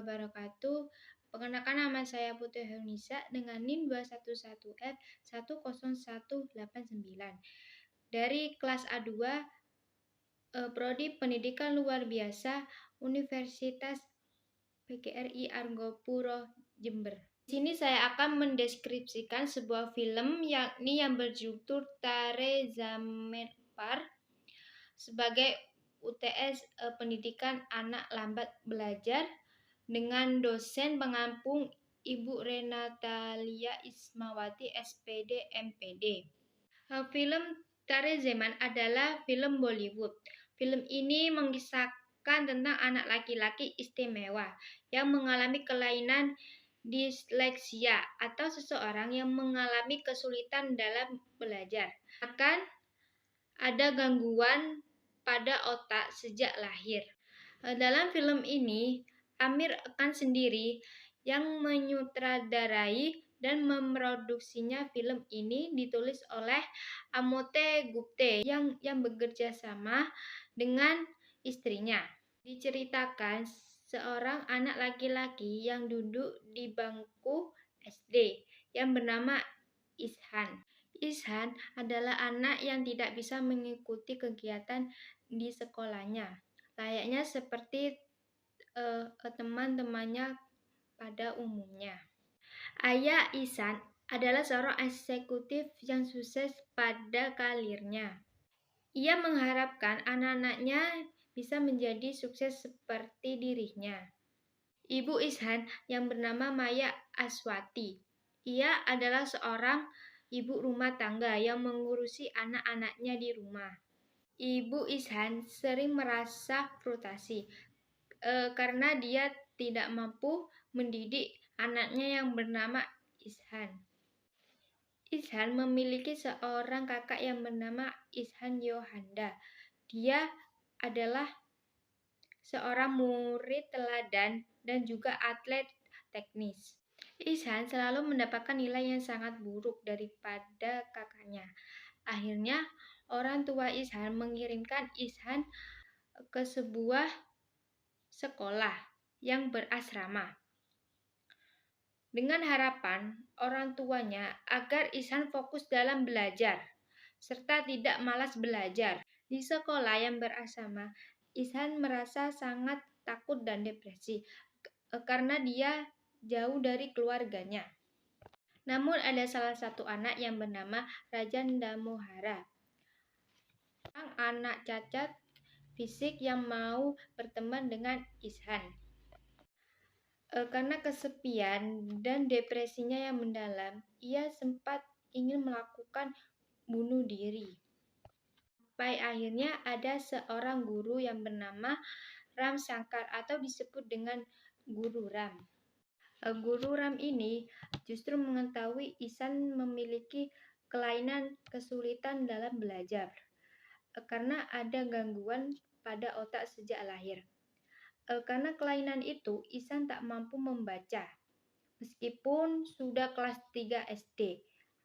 wabarakatuh. Perkenalkan, nama saya Putri Helnisa dengan NIM 211F10189 dari kelas A2 Prodi Pendidikan Luar Biasa Universitas PGRI Argopuro Jember. Di sini saya akan mendeskripsikan sebuah film yang berjudul Tare Zameen Par sebagai UTS Pendidikan Anak Lambat Belajar dengan dosen pengampung Ibu Renatalia Ismawati SPD MPD. Film Tare Zameen adalah film Bollywood. Film ini mengisahkan tentang anak laki-laki istimewa yang mengalami kelainan disleksia atau seseorang yang mengalami kesulitan dalam belajar. Akan ada gangguan pada otak sejak lahir. Dalam film ini, Amir Khan sendiri yang menyutradarai dan memproduksinya. Film ini ditulis oleh Amote Gupte yang bekerja sama dengan istrinya. Diceritakan seorang anak laki-laki yang duduk di bangku SD yang bernama Ishan. Ishan adalah anak yang tidak bisa mengikuti kegiatan di sekolahnya, layaknya seperti teman-temannya pada umumnya. Ayah Ishan adalah seorang eksekutif yang sukses pada karirnya. Ia mengharapkan anak-anaknya bisa menjadi sukses seperti dirinya. Ibu Ishan yang bernama Maya Aswati. Ia adalah seorang ibu rumah tangga yang mengurusi anak-anaknya di rumah. Ibu Ishan sering merasa frustasi karena dia tidak mampu mendidik anaknya yang bernama Ishan. Ishan memiliki seorang kakak yang bernama Ishan Yohanda. Dia adalah seorang murid teladan dan juga atlet teknis. Ishan selalu mendapatkan nilai yang sangat buruk daripada kakaknya. Akhirnya, orang tua Ishan mengirimkan Ishan ke sebuah sekolah yang berasrama dengan harapan orang tuanya agar Ishan fokus dalam belajar serta tidak malas belajar. Di sekolah yang berasrama, Ishan merasa sangat takut dan depresi karena dia jauh dari keluarganya. Namun ada salah satu anak yang bernama Rajan Damohara, anak cacat fisik yang mau berteman dengan Ishan. Karena kesepian dan depresinya yang mendalam, ia sempat ingin melakukan bunuh diri. Sampai akhirnya ada seorang guru yang bernama Ram Shankar atau disebut dengan Guru Ram. Guru Ram ini justru mengetahui Ishan memiliki kelainan kesulitan dalam belajar karena ada gangguan pada otak sejak lahir. Karena kelainan itu, Ishan tak mampu membaca, meskipun sudah kelas 3 SD.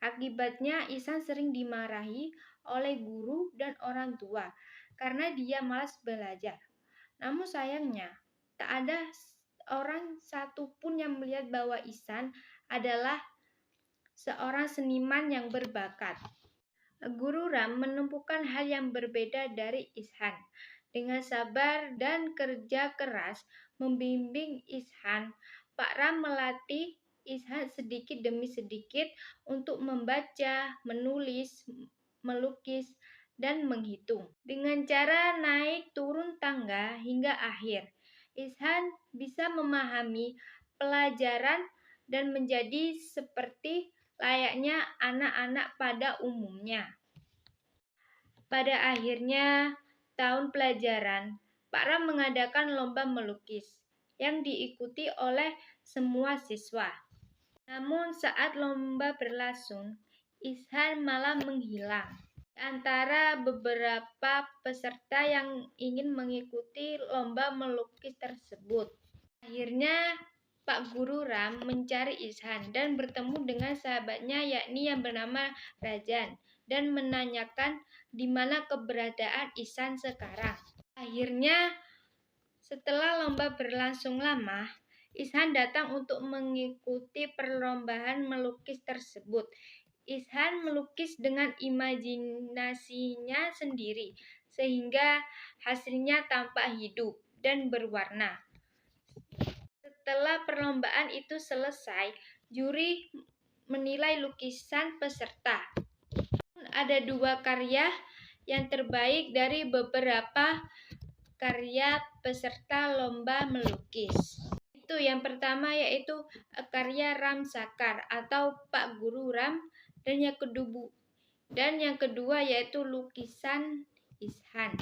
Akibatnya, Ishan sering dimarahi oleh guru dan orang tua karena dia malas belajar. Namun sayangnya, tak ada orang satupun yang melihat bahwa Ishan adalah seorang seniman yang berbakat. Guru Ram menemukan hal yang berbeda dari Ishan. Dengan sabar dan kerja keras membimbing Ishan, Pak Ram melatih Ishan sedikit demi sedikit untuk membaca, menulis, melukis, dan menghitung. Dengan cara naik turun tangga hingga akhir, Ishan bisa memahami pelajaran dan menjadi seperti layaknya anak-anak pada umumnya. Pada akhirnya tahun pelajaran, Pak Ram mengadakan lomba melukis yang diikuti oleh semua siswa. Namun saat lomba berlangsung, Ishan malah menghilang. Di antara beberapa peserta yang ingin mengikuti lomba melukis tersebut. Akhirnya Pak Guru Ram mencari Ishan dan bertemu dengan sahabatnya yakni yang bernama Rajan dan menanyakan di mana keberadaan Ishan sekarang. Akhirnya setelah lomba berlangsung lama, Ishan datang untuk mengikuti perlombaan melukis tersebut. Ishan melukis dengan imajinasinya sendiri, sehingga hasilnya tampak hidup dan berwarna. Setelah perlombaan itu selesai, juri menilai lukisan peserta. Ada 2 karya yang terbaik dari beberapa karya peserta lomba melukis. Itu yang pertama yaitu karya Ram Sakar atau Pak Guru Ram, dan yang kedua yaitu lukisan Ishan.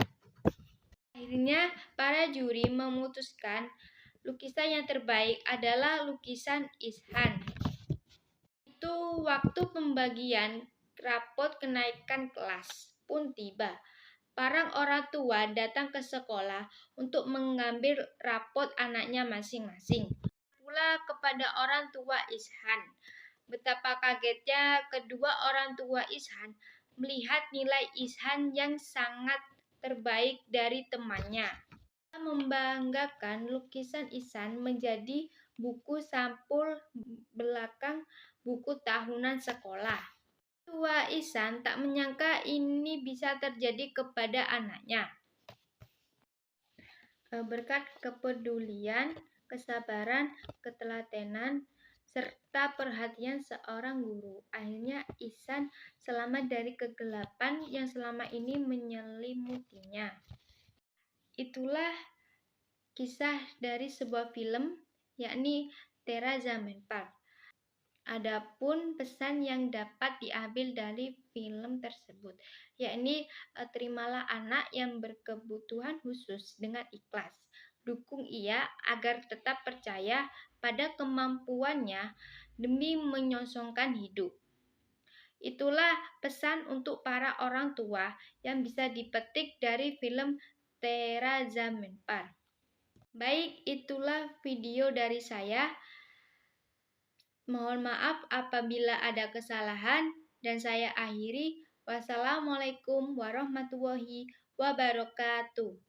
Akhirnya para juri memutuskan lukisan yang terbaik adalah lukisan Ishan. Itu waktu pembagian rapot kenaikan kelas pun tiba. Para orang tua datang ke sekolah untuk mengambil rapot anaknya masing-masing. Pula kepada orang tua Ishan. Betapa kagetnya kedua orang tua Ishan melihat nilai Ishan yang sangat terbaik dari temannya. Membanggakan, lukisan Ishan menjadi buku sampul belakang buku tahunan sekolah. Tua Ihsan tak menyangka ini bisa terjadi kepada anaknya. Berkat kepedulian, kesabaran, ketelatenan, serta perhatian seorang guru, akhirnya Ihsan selamat dari kegelapan yang selama ini menyelimutinya. Itulah kisah dari sebuah film, yakni Tera Zaman Park. Adapun pesan yang dapat diambil dari film tersebut, yakni terimalah anak yang berkebutuhan khusus dengan ikhlas. Dukung ia agar tetap percaya pada kemampuannya demi menyongsongkan hidup. Itulah pesan untuk para orang tua yang bisa dipetik dari film Tera Zaman Park. Baik, itulah video dari saya. Mohon maaf apabila ada kesalahan dan saya akhiri. Wassalamualaikum warahmatullahi wabarakatuh.